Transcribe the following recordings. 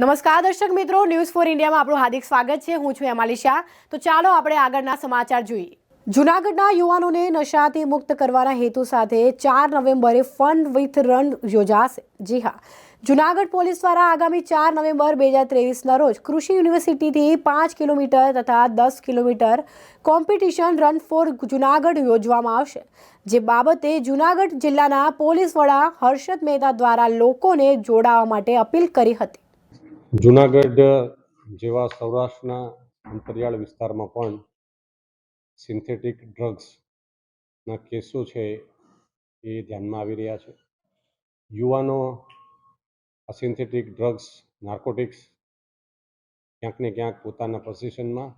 નમસ્કાર દર્શક મિત્રો, ન્યૂઝ ફોર ઇન્ડિયામાં આપણું હાર્દિક સ્વાગત છે। હું છું એમાલી શાહ। તો ચાલો આપણે આગળના સમાચાર જોઈએ। જૂનાગઢના યુવાનોને નશાથી મુક્ત કરવાના હેતુ સાથે 4 નવેમ્બરે ફન વિથ રન યોજાશે। જી હા, જૂનાગઢ પોલીસ દ્વારા આગામી 4 નવેમ્બર 2023ના રોજ કૃષિ યુનિવર્સિટીથી 5 કિલોમીટર તથા 10 kilometre competition run for Junagadh યોજવામાં આવશે, જે બાબતે જૂનાગઢ જિલ્લાના પોલીસ વડા હર્ષદ મહેતા દ્વારા લોકોને જોડાવા માટે અપીલ કરી હતી। જૂનાગઢ જેવા સૌરાષ્ટ્રના અંતરિયાળ વિસ્તારમાં પણ સિન્થેટિક ડ્રગ્સના કેસો છે એ ધ્યાનમાં આવી રહ્યા છે। યુવાનો આ સિન્થેટિક ડ્રગ્સ, નાર્કોટિક્સ ક્યાંક ને ક્યાંક પોતાના પોઝિશનમાં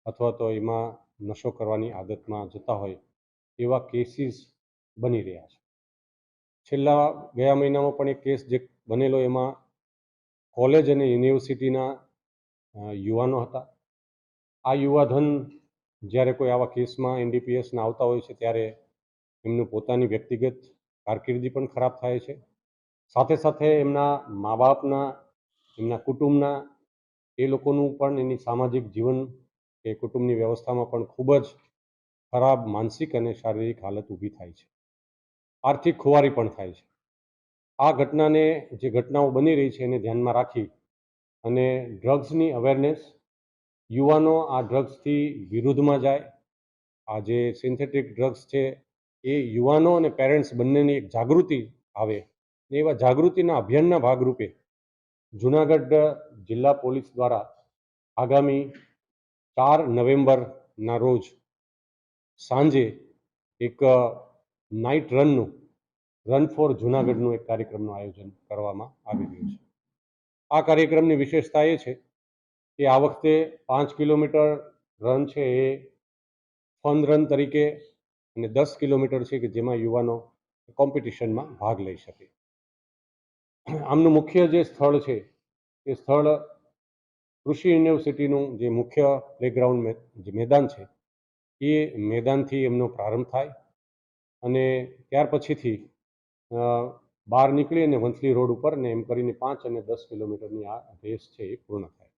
અથવા તો એમાં નશો કરવાની આદતમાં જતા હોય એવા કેસીસ બની રહ્યા છે। ગયા મહિનામાં પણ એક કેસ જે બનેલો, એમાં કોલેજ અને યુનિવર્સિટીના યુવાનો હતા। આ યુવાધન જ્યારે કોઈ આવા કેસમાં એનડીપીએસના આવતા હોય છે ત્યારે એમનું પોતાની વ્યક્તિગત કારકિર્દી પણ ખરાબ થાય છે, સાથે સાથે એમના મા બાપના, એમના કુટુંબના, એ લોકોનું પણ એની સામાજિક જીવન કે કુટુંબની વ્યવસ્થામાં પણ ખૂબ જ ખરાબ માનસિક અને શારીરિક હાલત ઊભી થાય છે। આર્થિક ખુવારી પણ થાય છે। આ ઘટનાને, જે ઘટનાઓ બની રહી છે એને ધ્યાનમાં રાખી અને ડ્રગ્સની અવેરનેસ, યુવાનો આ ડ્રગ્સથી વિરુદ્ધમાં જાય। આ જે સિન્થેટિક ડ્રગ્સ છે એ યુવાનો અને પેરેન્ટ્સ બંનેની એક જાગૃતિ આવે, ને એવા જાગૃતિના અભિયાનના ભાગરૂપે જૂનાગઢ જિલ્લા પોલીસ દ્વારા આગામી 4 નવેમ્બરના રોજ સાંજે એક નાઇટ રન ફોર જૂનાગઢનું એક કાર્યક્રમનું આયોજન કરવામાં આવી રહ્યું છે। આ કાર્યક્રમની વિશેષતા એ છે કે આ વખતે 5 કિલોમીટર રન છે એ ફન રન તરીકે અને 10 કિલોમીટર છે કે જેમાં યુવાનો કોમ્પિટિશનમાં ભાગ લઈ શકે। આમનું મુખ્ય જે સ્થળ છે એ સ્થળ કૃષિ યુનિવર્સિટીનું જે મુખ્ય પ્લેગ્રાઉન્ડ જે મેદાન છે એ મેદાનથી એમનો પ્રારંભ થાય અને ત્યાર પછીથી બહાર નીકળી અને વંથલી રોડ ઉપર ને એમ કરીને 5 અને 10 કિલોમીટરની આ રેસ છે એ પૂર્ણ થાય।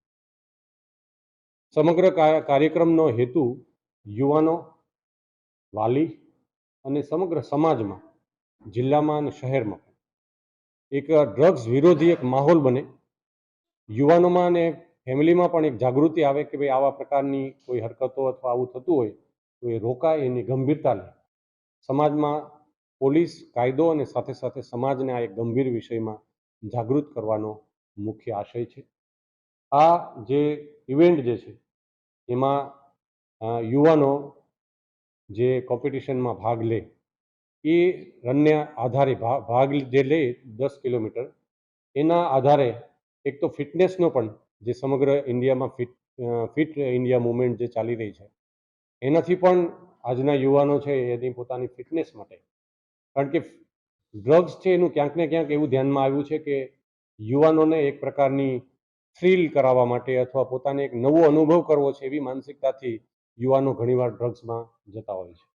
સમગ્ર કાર્યક્રમનો હેતુ યુવાનો, વાલી અને સમગ્ર સમાજમાં, જિલ્લામાં અને શહેરમાં એક ડ્રગ્સ વિરોધી એક માહોલ બને, યુવાનોમાં અને ફેમિલીમાં પણ એક જાગૃતિ આવે કે ભાઈ આવા પ્રકારની કોઈ હરકતો અથવા આવું થતું હોય તો એ રોકાય, એની ગંભીરતા લે। સમાજમાં પોલીસ, કાયદો અને સાથે સાથે સમાજને આ એક ગંભીર વિષયમાં જાગૃત કરવાનો મુખ્ય આશય છે। આ જે ઇવેન્ટ જે છે એમાં યુવાનો જે કોમ્પિટિશનમાં ભાગ લે એ રનને આધારે ભાગ જે લે 10 કિલોમીટર, એના આધારે એક તો ફિટનેસનો પણ, જે સમગ્ર ઇન્ડિયામાં ફિટ ઇન્ડિયા મુવમેન્ટ જે ચાલી રહી છે એનાથી પણ આજના યુવાનો છે એની પોતાની ફિટનેસ માટે, કારણ કે ડ્રગ્સ છે એનું ક્યાંક ને ક્યાંક એવું ધ્યાનમાં આવ્યું છે કે યુવાનોને એક પ્રકારની થ્રિલ કરાવવા માટે અથવા પોતાને એક નવો અનુભવ કરવો છે એવી માનસિકતાથી યુવાનો ઘણીવાર ડ્રગ્સમાં જતા હોય છે।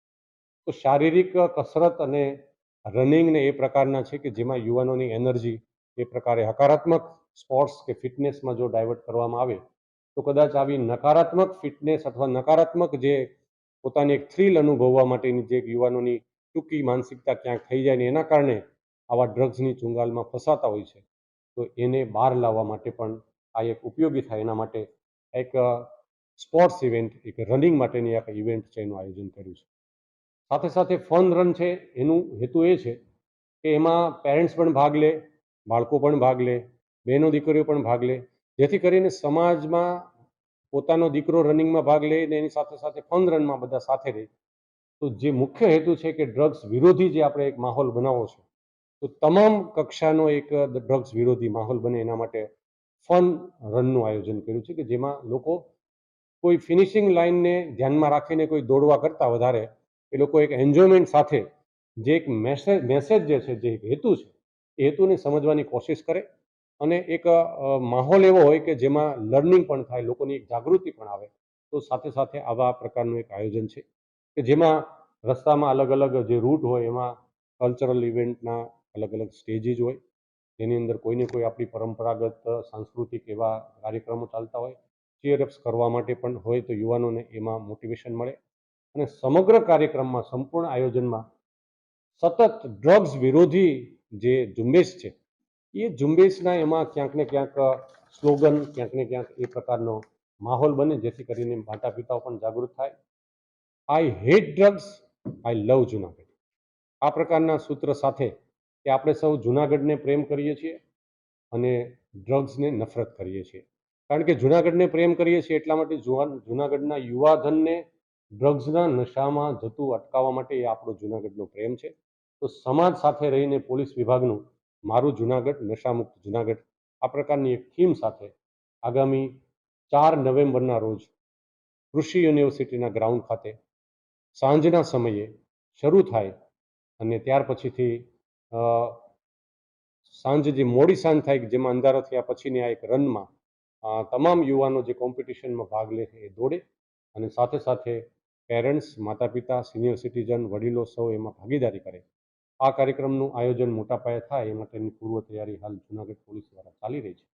તો શારીરિક કસરત અને રનિંગ ને એ પ્રકારના છે કે જેમાં યુવાનોની એનર્જી એ પ્રકારે હકારાત્મક સ્પોર્ટ્સ કે ફિટનેસમાં જો ડાયવર્ટ કરવામાં આવે તો કદાચ આવી નકારાત્મક ફિટનેસ અથવા નકારાત્મક જે પોતાની એક થ્રિલ અનુભવવા માટેની જે યુવાનોની ટૂંકી માનસિકતા ક્યાંક થઈ જાય ને એના કારણે આવા ડ્રગ્સની ચુંગાલમાં ફસાતા હોય છે, તો એને બહાર લાવવા માટે પણ આ એક ઉપયોગી થાય એના માટે એક સ્પોર્ટ્સ ઇવેન્ટ, એક રનિંગ માટેની એક ઇવેન્ટ છે એનું આયોજન કર્યું છે। સાથે સાથે ફન રન છે એનું હેતુ એ છે કે એમાં પેરેન્ટ્સ પણ ભાગ લે, બાળકો પણ ભાગ લે, બહેનો દીકરીઓ પણ ભાગ લે, જેથી કરીને સમાજમાં પોતાનો દીકરો રનિંગમાં ભાગ લે ને એની સાથે સાથે ફન રનમાં બધા સાથે રહે। તો જે મુખ્ય હેતુ છે કે ડ્રગ્સ વિરોધી જે આપણે એક માહોલ બનાવવો છે, તો તમામ કક્ષાનો એક ડ્રગ્સ વિરોધી માહોલ બને એના માટે ફન રનનું આયોજન કર્યું છે કે જેમાં લોકો કોઈ ફિનિશિંગ લાઇનને ધ્યાનમાં રાખીને કોઈ દોડવા કરતાં વધારે એ લોકો એક એન્જોયમેન્ટ સાથે જે એક મેસેજ જે છે, જે હેતુ છે એ હેતુને સમજવાની કોશિશ કરે અને એક માહોલ એવો હોય કે જેમાં લર્નિંગ પણ થાય, લોકોની એક જાગૃતિ પણ આવે। તો સાથે સાથે આવા પ્રકારનું એક આયોજન છે કે જેમાં રસ્તામાં અલગ અલગ જે રૂટ હોય એમાં કલ્ચરલ ઇવેન્ટના અલગ અલગ સ્ટેજીસ હોય, જેની અંદર કોઈને કોઈ આપણી પરંપરાગત સાંસ્કૃતિક એવા કાર્યક્રમો ચાલતા હોય, ચીયરઅપ્સ કરવા માટે પણ હોય તો યુવાનોને એમાં મોટિવેશન મળે. અને સમગ્ર કાર્યક્રમમાં, સંપૂર્ણ આયોજનમાં સતત ડ્રગ્સ વિરોધી જે ઝુંબેશ છે એ ઝુંબેશના એમાં ક્યાંક ને ક્યાંક સ્લોગન, ક્યાંક ને ક્યાંક એ પ્રકારનો માહોલ બને, જેથી કરીને માતા પિતાઓ પણ જાગૃત થાય. આઈ હેટ ડ્રગ્સ, આઈ લવ જુનાગઢ. આ પ્રકારના સૂત્ર સાથે કે આપણે સૌ જુનાગઢને પ્રેમ કરીએ છીએ અને ડ્રગ્સને નફરત કરીએ છીએ. કારણ કે જુનાગઢને પ્રેમ કરીએ છીએ એટલા માટે જુનાગઢના યુવાધનને ડ્રગ્સના નશામાં જતું અટકાવવા માટે એ આપણો જુનાગઢનો પ્રેમ છે. તો સમાજ સાથે રહીને પોલીસ વિભાગનું મારું જુનાગઢ નશામુક્ત જુનાગઢ આ પ્રકારની એક થીમ સાથે આગામી 4 નવેમ્બરના રોજ કૃષિ યુનિવર્સિટીના ગ્રાઉન્ડ ખાતે સાંજના સમયે શરૂ થાય અને ત્યાર પછીથી સાંજ જે મોડી સાંજ થાય જેમાં અંધારો થયા પછીની આ એક રનમાં તમામ યુવાનો જે કોમ્પિટિશનમાં ભાગ લે છે એ દોડે અને સાથે સાથે પેરેન્ટ્સ, માતા પિતા, સિનિયર સિટીઝન, વડીલો સૌ એમાં ભાગીદારી કરે. આ કાર્યક્રમનું આયોજન મોટા પાયે થાય એ માટેની પૂર્વ તૈયારી હાલ જુનાગઢ પોલીસ દ્વારા ચાલી રહી છે.